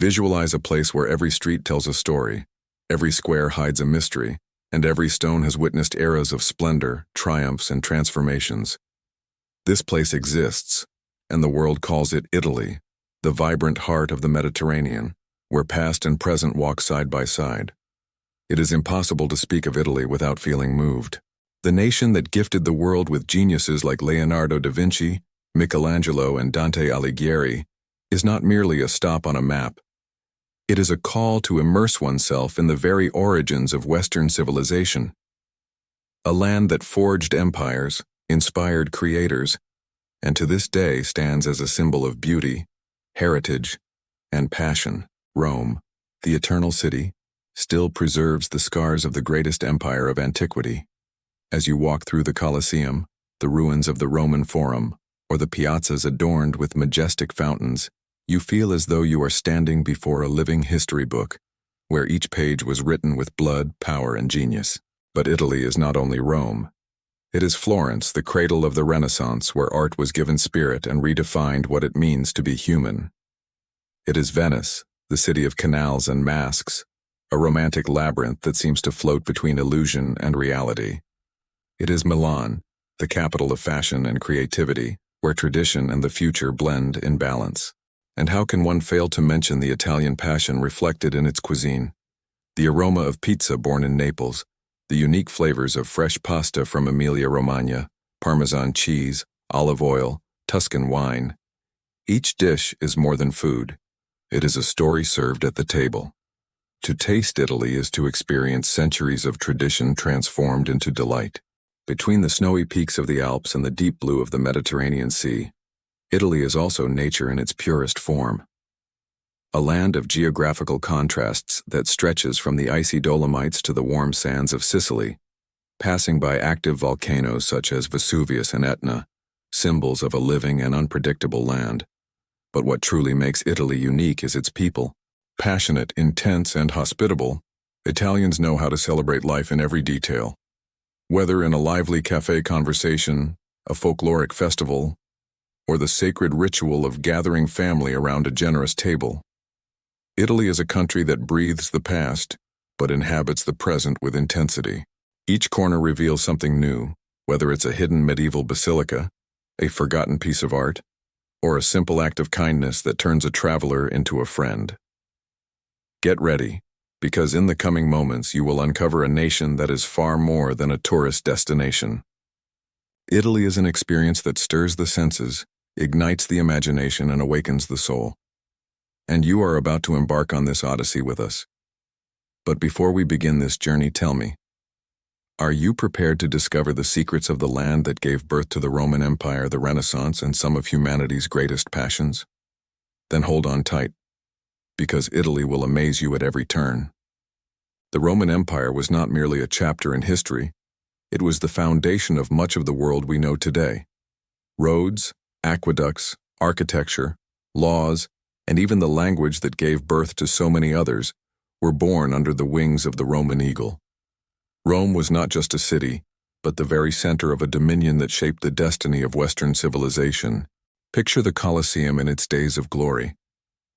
Visualize a place where every street tells a story, every square hides a mystery, and every stone has witnessed eras of splendor, triumphs, and transformations. This place exists, and the world calls it Italy, the vibrant heart of the Mediterranean, where past and present walk side by side. It is impossible to speak of Italy without feeling moved. The nation that gifted the world with geniuses like Leonardo da Vinci, Michelangelo, and Dante Alighieri is not merely a stop on a map. It is a call to immerse oneself in the very origins of Western civilization. A land that forged empires, inspired creators, and to this day stands as a symbol of beauty, heritage, and passion. Rome, the eternal city, still preserves the scars of the greatest empire of antiquity. As you walk through the Colosseum, the ruins of the Roman Forum, or the piazzas adorned with majestic fountains, you feel as though you are standing before a living history book, where each page was written with blood, power, and genius. But Italy is not only Rome. It is Florence, the cradle of the Renaissance, where art was given spirit and redefined what it means to be human. It is Venice, the city of canals and masks, a romantic labyrinth that seems to float between illusion and reality. It is Milan, the capital of fashion and creativity, where tradition and the future blend in balance. And how can one fail to mention the Italian passion reflected in its cuisine? The aroma of pizza born in Naples, the unique flavors of fresh pasta from Emilia-Romagna, Parmesan cheese, olive oil, Tuscan wine. Each dish is more than food. It is a story served at the table. To taste Italy is to experience centuries of tradition transformed into delight. Between the snowy peaks of the Alps and the deep blue of the Mediterranean Sea, Italy is also nature in its purest form. A land of geographical contrasts that stretches from the icy Dolomites to the warm sands of Sicily, passing by active volcanoes such as Vesuvius and Etna, symbols of a living and unpredictable land. But what truly makes Italy unique is its people. Passionate, intense, and hospitable, Italians know how to celebrate life in every detail. Whether in a lively cafe conversation, a folkloric festival, or the sacred ritual of gathering family around a generous table, Italy is a country that breathes the past, but inhabits the present with intensity. Each corner reveals something new, whether it's a hidden medieval basilica, a forgotten piece of art, or a simple act of kindness that turns a traveler into a friend. Get ready, because in the coming moments you will uncover a nation that is far more than a tourist destination. Italy is an experience that stirs the senses, ignites the imagination, and awakens the soul. And you are about to embark on this odyssey with us. But before we begin this journey, tell me, are you prepared to discover the secrets of the land that gave birth to the Roman Empire, the Renaissance, and some of humanity's greatest passions? Then hold on tight, because Italy will amaze you at every turn. The Roman Empire was not merely a chapter in history, it was the foundation of much of the world we know today. Roads, aqueducts, architecture, laws, and even the language that gave birth to so many others were born under the wings of the Roman eagle. Rome was not just a city, but the very center of a dominion that shaped the destiny of Western civilization. Picture the Colosseum in its days of glory,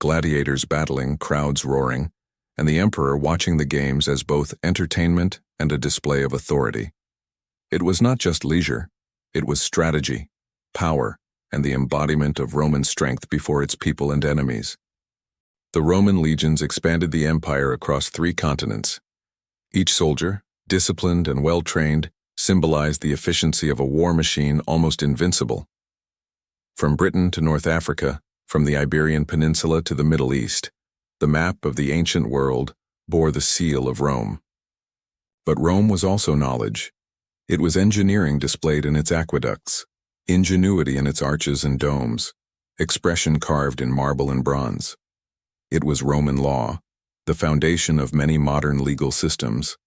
gladiators battling, crowds roaring, and the emperor watching the games as both entertainment and a display of authority. It was not just leisure, it was strategy, power, and the embodiment of Roman strength before its people and enemies. The Roman legions expanded the empire across 3 continents. Each soldier, disciplined and well-trained, symbolized the efficiency of a war machine almost invincible. From Britain to North Africa, from the Iberian Peninsula to the Middle East, the map of the ancient world bore the seal of Rome. But Rome was also knowledge. It was engineering displayed in its aqueducts, ingenuity in its arches and domes, expression carved in marble and bronze. It was Roman law, the foundation of many modern legal systems,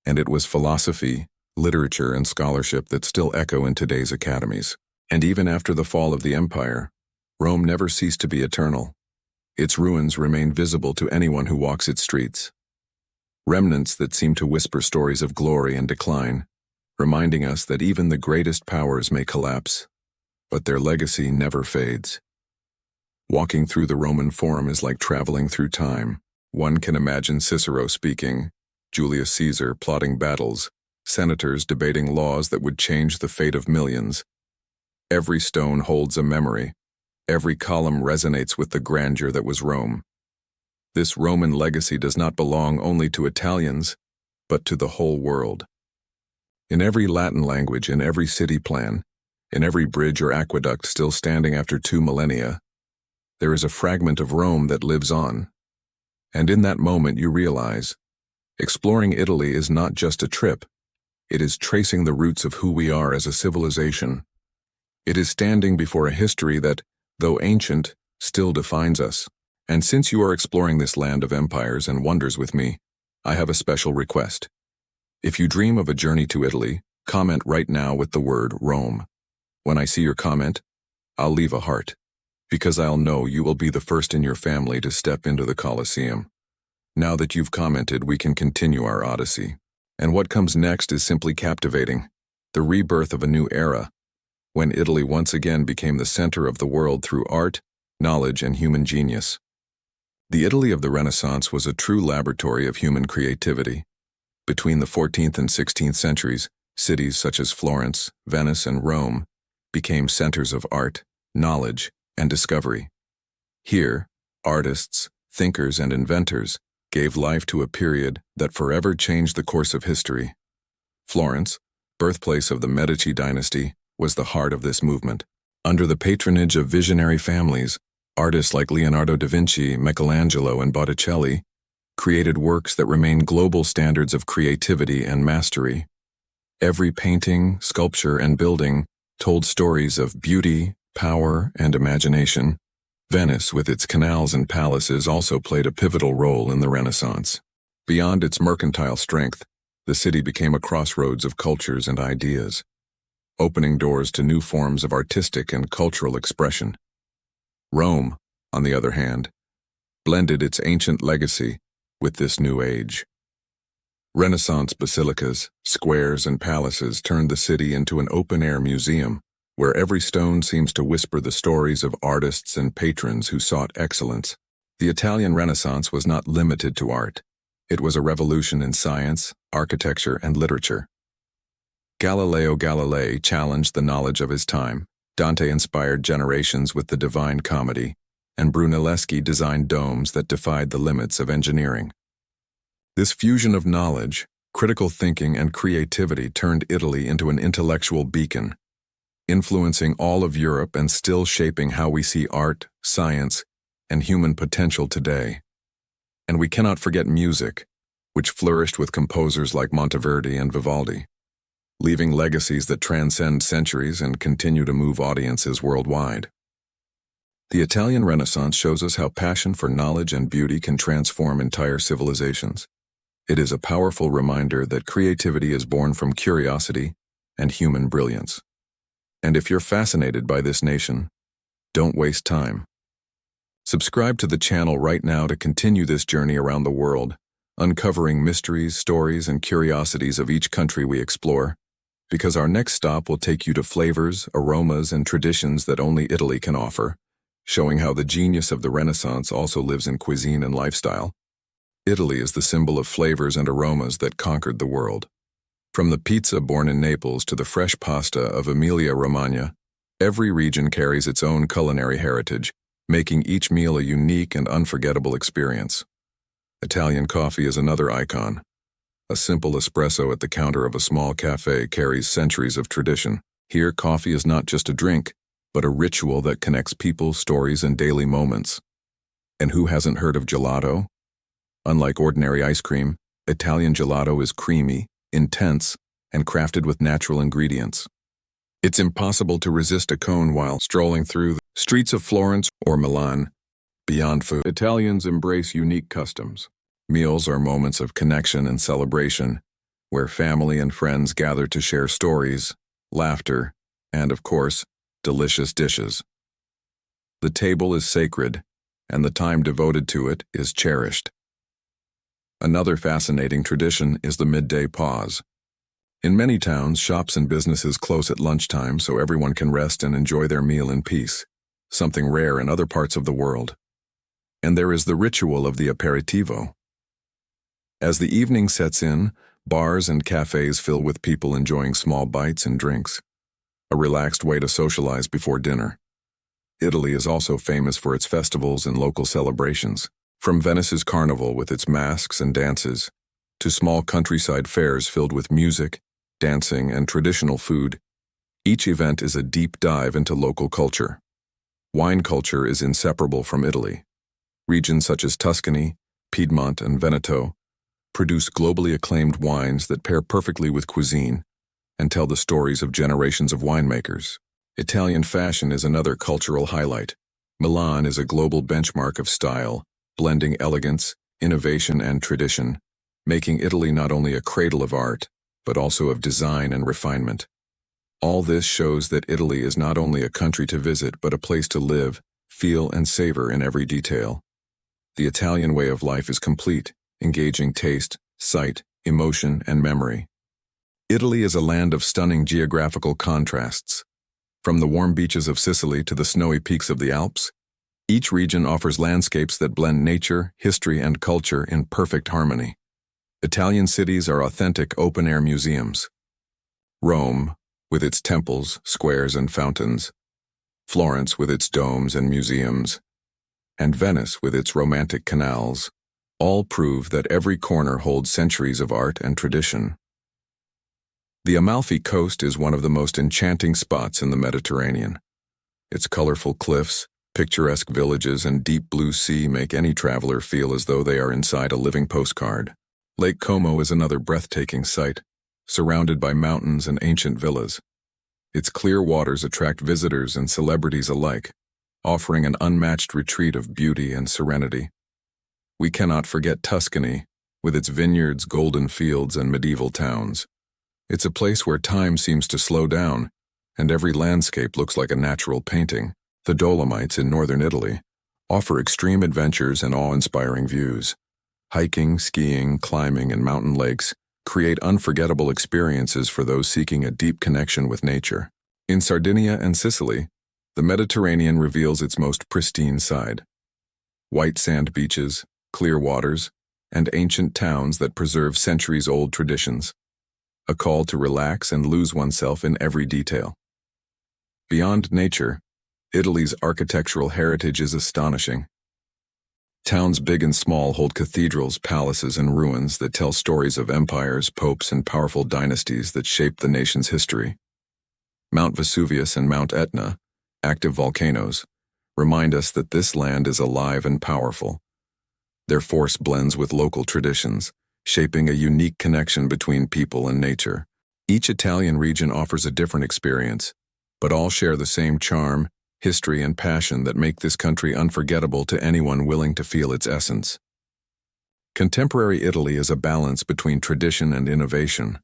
and it was philosophy, literature, and scholarship that still echo in today's academies. And even after the fall of the empire, Rome never ceased to be eternal. Its ruins remain visible to anyone who walks its streets. Remnants that seem to whisper stories of glory and decline, reminding us that even the greatest powers may collapse, but their legacy never fades. Walking through the Roman Forum is like traveling through time. One can imagine Cicero speaking, Julius Caesar plotting battles, senators debating laws that would change the fate of millions. Every stone holds a memory. Every column resonates with the grandeur that was Rome. This Roman legacy does not belong only to Italians, but to the whole world. In every Latin language, in every city plan, in every bridge or aqueduct still standing after 2 millennia, there is a fragment of Rome that lives on. And in that moment you realize, exploring Italy is not just a trip. It is tracing the roots of who we are as a civilization. It is standing before a history that, though ancient, still defines us. And since you are exploring this land of empires and wonders with me, I have a special request. If you dream of a journey to Italy, comment right now with the word Rome. When I see your comment, I'll leave a heart, because I'll know you will be the first in your family to step into the Colosseum. Now that you've commented, we can continue our odyssey. And what comes next is simply captivating. The rebirth of a new era, when Italy once again became the center of the world through art, knowledge, and human genius. The Italy of the Renaissance was a true laboratory of human creativity. Between the 14th and 16th centuries, cities such as Florence, Venice, and Rome became centers of art, knowledge, and discovery. Here, artists, thinkers, and inventors gave life to a period that forever changed the course of history. Florence, birthplace of the Medici dynasty, was the heart of this movement. Under the patronage of visionary families, artists like Leonardo da Vinci, Michelangelo, and Botticelli created works that remain global standards of creativity and mastery. Every painting, sculpture, and building told stories of beauty, power, and imagination. Venice, with its canals and palaces, also played a pivotal role in the Renaissance. Beyond its mercantile strength, the city became a crossroads of cultures and ideas, opening doors to new forms of artistic and cultural expression. Rome, on the other hand, blended its ancient legacy with this new age. Renaissance basilicas, squares, and palaces turned the city into an open-air museum, where every stone seems to whisper the stories of artists and patrons who sought excellence. The Italian Renaissance was not limited to art. It was a revolution in science, architecture, and literature. Galileo Galilei challenged the knowledge of his time. Dante inspired generations with the Divine Comedy, and Brunelleschi designed domes that defied the limits of engineering. This fusion of knowledge, critical thinking, and creativity turned Italy into an intellectual beacon, influencing all of Europe and still shaping how we see art, science, and human potential today. And we cannot forget music, which flourished with composers like Monteverdi and Vivaldi, leaving legacies that transcend centuries and continue to move audiences worldwide. The Italian Renaissance shows us how passion for knowledge and beauty can transform entire civilizations. It is a powerful reminder that creativity is born from curiosity and human brilliance. And if you're fascinated by this nation, don't waste time. Subscribe to the channel right now to continue this journey around the world, uncovering mysteries, stories, and curiosities of each country we explore, because our next stop will take you to flavors, aromas, and traditions that only Italy can offer, showing how the genius of the Renaissance also lives in cuisine and lifestyle. Italy is the symbol of flavors and aromas that conquered the world. From the pizza born in Naples to the fresh pasta of Emilia-Romagna, every region carries its own culinary heritage, making each meal a unique and unforgettable experience. Italian coffee is another icon. A simple espresso at the counter of a small cafe carries centuries of tradition. Here, coffee is not just a drink, but a ritual that connects people, stories, and daily moments. And who hasn't heard of gelato? Unlike ordinary ice cream, Italian gelato is creamy, intense, and crafted with natural ingredients. It's impossible to resist a cone while strolling through the streets of Florence or Milan. Beyond food, Italians embrace unique customs. Meals are moments of connection and celebration, where family and friends gather to share stories, laughter, and, of course, delicious dishes. The table is sacred, and the time devoted to it is cherished. Another fascinating tradition is the midday pause. In many towns, shops and businesses close at lunchtime so everyone can rest and enjoy their meal in peace. something rare in other parts of the world. And there is the ritual of the aperitivo. As the evening sets in, bars and cafes fill with people enjoying small bites and drinks, a relaxed way to socialize before dinner. Italy is also famous for its festivals and local celebrations, from Venice's carnival with its masks and dances, to small countryside fairs filled with music, dancing, and traditional food. Each event is a deep dive into local culture. Wine culture is inseparable from Italy. Regions such as Tuscany, Piedmont, and Veneto produce globally acclaimed wines that pair perfectly with cuisine and tell the stories of generations of winemakers. Italian fashion is another cultural highlight. Milan is a global benchmark of style, blending elegance, innovation, and tradition, making Italy not only a cradle of art, but also of design and refinement. All this shows that Italy is not only a country to visit, but a place to live, feel, and savor in every detail. The Italian way of life is complete, engaging taste, sight, emotion, and memory. Italy is a land of stunning geographical contrasts. From the warm beaches of Sicily to the snowy peaks of the Alps, each region offers landscapes that blend nature, history, and culture in perfect harmony. Italian cities are authentic open-air museums. Rome, with its temples, squares, and fountains, Florence with its domes and museums, and Venice with its romantic canals, all prove that every corner holds centuries of art and tradition. The Amalfi Coast is one of the most enchanting spots in the Mediterranean. Its colorful cliffs, picturesque villages, and deep blue sea make any traveler feel as though they are inside a living postcard. Lake Como is another breathtaking sight, surrounded by mountains and ancient villas. Its clear waters attract visitors and celebrities alike, offering an unmatched retreat of beauty and serenity. We cannot forget Tuscany, with its vineyards, golden fields, and medieval towns. It's a place where time seems to slow down, and every landscape looks like a natural painting. The Dolomites in northern Italy offer extreme adventures and awe-inspiring views. Hiking, skiing, climbing, and mountain lakes create unforgettable experiences for those seeking a deep connection with nature. In Sardinia and Sicily, the Mediterranean reveals its most pristine side. White sand beaches, clear waters, and ancient towns that preserve centuries-old traditions. A call to relax and lose oneself in every detail. Beyond nature, Italy's architectural heritage is astonishing. Towns big and small hold cathedrals, palaces, and ruins that tell stories of empires, popes, and powerful dynasties that shaped the nation's history. Mount Vesuvius and Mount Etna, active volcanoes, remind us that this land is alive and powerful. Their force blends with local traditions, shaping a unique connection between people and nature. Each Italian region offers a different experience, but all share the same charm, history, and passion that make this country unforgettable to anyone willing to feel its essence. Contemporary Italy is a balance between tradition and innovation.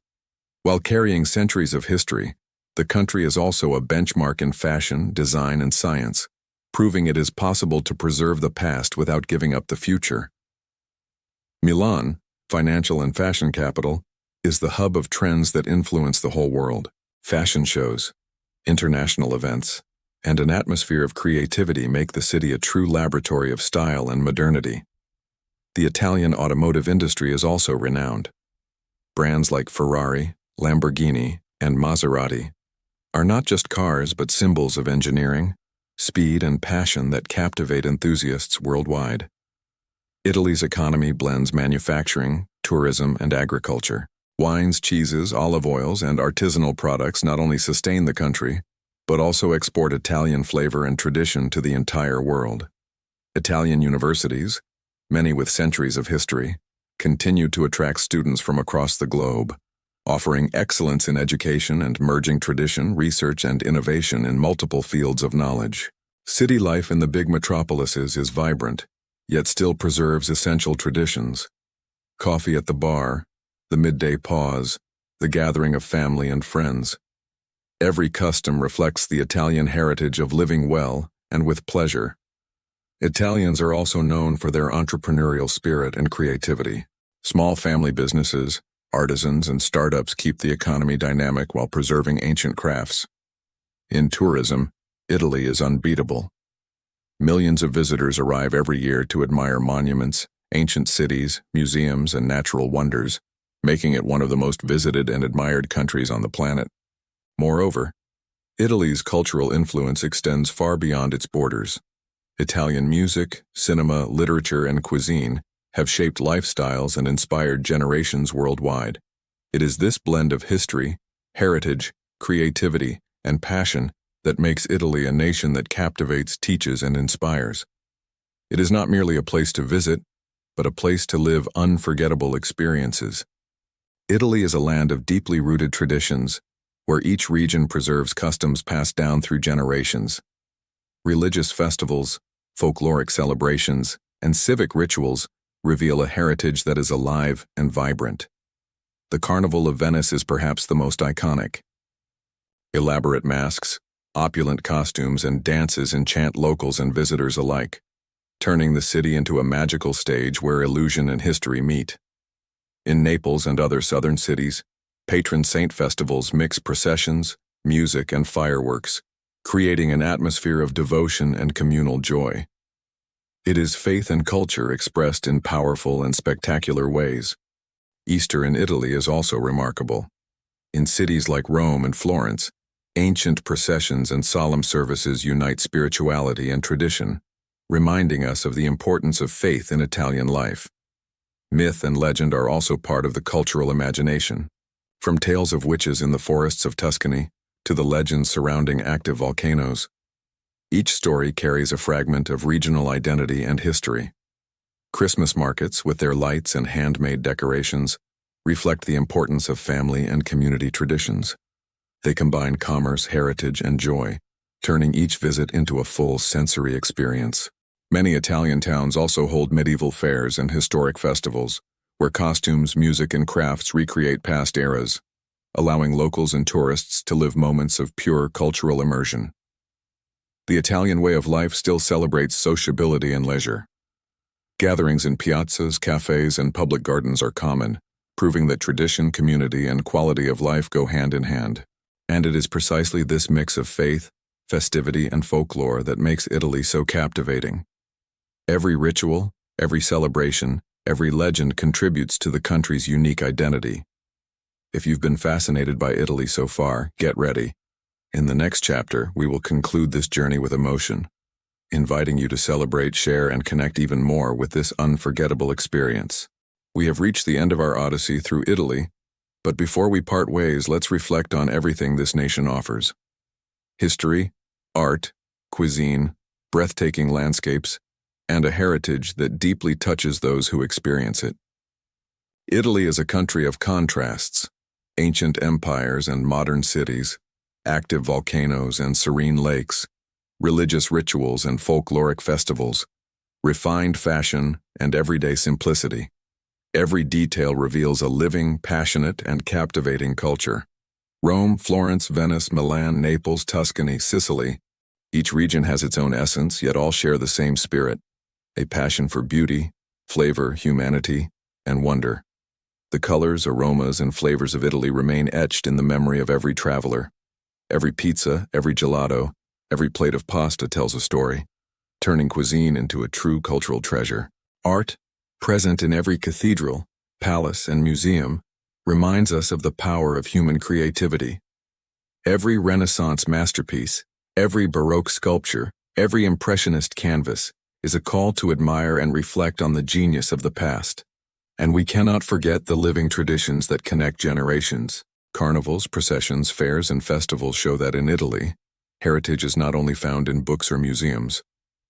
While carrying centuries of history, the country is also a benchmark in fashion, design, and science, proving it is possible to preserve the past without giving up the future. Milan, financial and fashion capital, is the hub of trends that influence the whole world. Fashion shows, international events, and an atmosphere of creativity make the city a true laboratory of style and modernity. The Italian automotive industry is also renowned. Brands like Ferrari, Lamborghini, and Maserati are not just cars but symbols of engineering, speed, and passion that captivate enthusiasts worldwide. Italy's economy blends manufacturing, tourism, and agriculture. Wines, cheeses, olive oils, and artisanal products not only sustain the country, but also export Italian flavor and tradition to the entire world. Italian universities, many with centuries of history, continue to attract students from across the globe, offering excellence in education and merging tradition, research, and innovation in multiple fields of knowledge. City life in the big metropolises is vibrant, yet still preserves essential traditions. Coffee at the bar, the midday pause, the gathering of family and friends. Every custom reflects the Italian heritage of living well and with pleasure. Italians are also known for their entrepreneurial spirit and creativity. Small family businesses, artisans, and startups keep the economy dynamic while preserving ancient crafts. In tourism, Italy is unbeatable. Millions of visitors arrive every year to admire monuments, ancient cities, museums, and natural wonders, making it one of the most visited and admired countries on the planet. Moreover, Italy's cultural influence extends far beyond its borders. Italian music, cinema, literature, and cuisine have shaped lifestyles and inspired generations worldwide. It is this blend of history, heritage, creativity, and passion that makes Italy a nation that captivates, teaches, and inspires. It is not merely a place to visit, but a place to live unforgettable experiences. Italy is a land of deeply rooted traditions, where each region preserves customs passed down through generations. Religious festivals, folkloric celebrations, and civic rituals reveal a heritage that is alive and vibrant. The Carnival of Venice is perhaps the most iconic. Elaborate masks, opulent costumes, and dances enchant locals and visitors alike, turning the city into a magical stage where illusion and history meet. In Naples and other southern cities, patron saint festivals mix processions, music, and fireworks, creating an atmosphere of devotion and communal joy. It is faith and culture expressed in powerful and spectacular ways. Easter in Italy is also remarkable. In cities like Rome and Florence, ancient processions and solemn services unite spirituality and tradition, reminding us of the importance of faith in Italian life. Myth and legend are also part of the cultural imagination. From tales of witches in the forests of Tuscany to the legends surrounding active volcanoes, each story carries a fragment of regional identity and history. Christmas markets, with their lights and handmade decorations, reflect the importance of family and community traditions. They combine commerce, heritage, and joy, turning each visit into a full sensory experience. Many Italian towns also hold medieval fairs and historic festivals, where costumes, music, and crafts recreate past eras, allowing locals and tourists to live moments of pure cultural immersion. The Italian way of life still celebrates sociability and leisure. Gatherings in piazzas, cafes, and public gardens are common, proving that tradition, community, and quality of life go hand in hand. And it is precisely this mix of faith, festivity, and folklore that makes Italy so captivating. Every ritual, every celebration, every legend contributes to the country's unique identity. If you've been fascinated by Italy so far, get ready. In the next chapter, we will conclude this journey with emotion, inviting you to celebrate, share, and connect even more with this unforgettable experience. We have reached the end of our odyssey through Italy, but before we part ways, let's reflect on everything this nation offers. History, art, cuisine, breathtaking landscapes, and a heritage that deeply touches those who experience it. Italy is a country of contrasts, ancient empires and modern cities, active volcanoes and serene lakes, religious rituals and folkloric festivals, refined fashion and everyday simplicity. Every detail reveals a living, passionate, and captivating culture. Rome, Florence, Venice, Milan, Naples, Tuscany, Sicily. Each region has its own essence, yet all share the same spirit, a passion for beauty, flavor, humanity, and wonder. The colors, aromas, and flavors of Italy remain etched in the memory of every traveler. Every pizza, every gelato, every plate of pasta tells a story, turning cuisine into a true cultural treasure. Art, present in every cathedral, palace, and museum, reminds us of the power of human creativity. Every Renaissance masterpiece, every Baroque sculpture, every Impressionist canvas is a call to admire and reflect on the genius of the past. And we cannot forget the living traditions that connect generations. Carnivals, processions, fairs, and festivals show that in Italy, heritage is not only found in books or museums,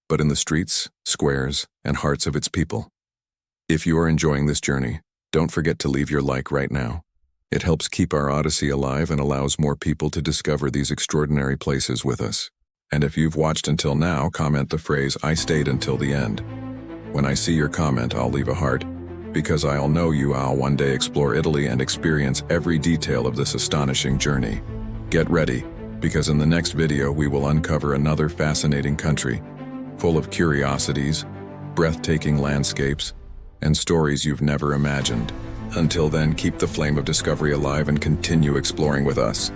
but in the streets, squares, and hearts of its people. If you are enjoying this journey, don't forget to leave your like right now. It helps keep our odyssey alive and allows more people to discover these extraordinary places with us. And if you've watched until now, comment the phrase, "I stayed until the end." When I see your comment, I'll leave a heart, because I'll know I'll one day explore Italy and experience every detail of this astonishing journey. Get ready, because in the next video we will uncover another fascinating country, full of curiosities, breathtaking landscapes, and stories you've never imagined. Until then, keep the flame of discovery alive and continue exploring with us.